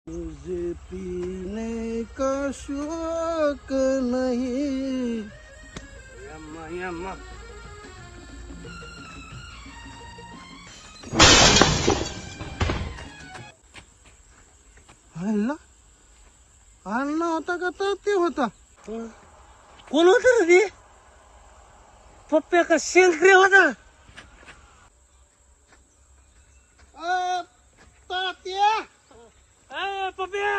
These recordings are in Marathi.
मुझे पीने का शौक नहीं. यम्मा यम्मा. हल्ला अण्णा होता का तर ते होता. कोण होत रे? पप्प्या का शेंकरे होता? तात्या पप्प्या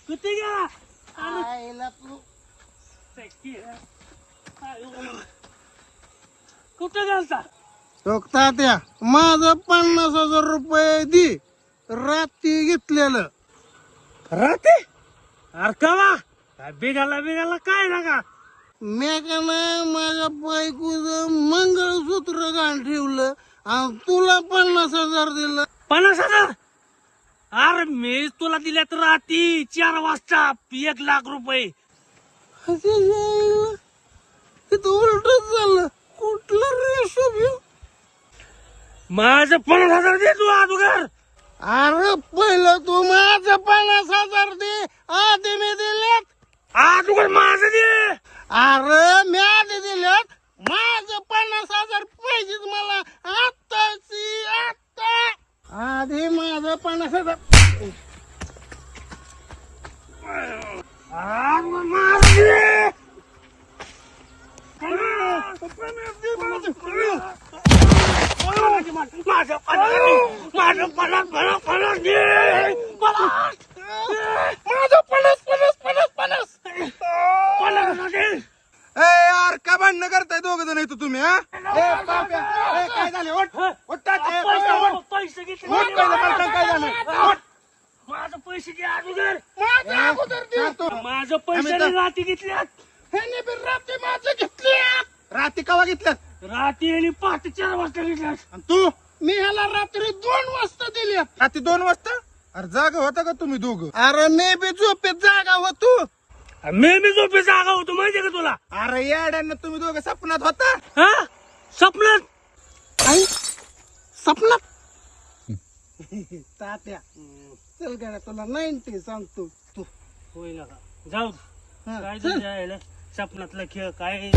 कुठे गेला? आईला तू कुठे गेलता? तो तात्या माझं 50,000 रुपये दे. रात्री घेतलेलं. राहते अरे कवा बिघाला काय नका. मी का नाही माझ्या बायकोचं मंगळसूत्र घाण ठेवलं आणि तुला 50,000 दिलं. 50,000? अरे मी तुला दिल्यात रात्री 4 वाजता 1,00,000 रुपये. तिथं उलटच झालं. कुठलं रेशो घेऊ? माझं 50,000 दे तू अगोदर. अरे पहिलं तू माझं 50,000 दे. आधी मी दिल्यात. अगोदर माझं दे. अरे मी आधी दिल्यात. माझं 50,000 पाहिजेत मला आत्ताची आत्ता. आधी माझं 50,000. माझं दे. यार का भांडणं करताय दोघ जण इथं तुम्ही? हा काय झालं? पैसे घेतले. काय झालं? माझं पैसे घे अगोदर. अगोदर दे. माझं पैसे रात्री घेतल्यात. ह्याने बी रात्री माझं घेतली. रात्री कवा घेतल्यात? रात्री आणि 5-4 वाजता घेतल्यात. आणि तू? मी ह्याला रात्री 2 वाजता दिल्यात. रात्री 2 वाजता? अरे जागा होता का तुम्ही दोघं? अरे मी बी झोपेत जागा होतो. मी झोपे जागा होतो माहितीये का तुला? अरे याड्यानं तुम्ही दोघं सपनात होता. हा स्वप्नात. काय सपनात? तात्या चल गाड्या तुला 90 सांगतो. तू होय ना का? जाऊ हा, काय चल. जायला स्वप्नातला खेळ काय. अरे,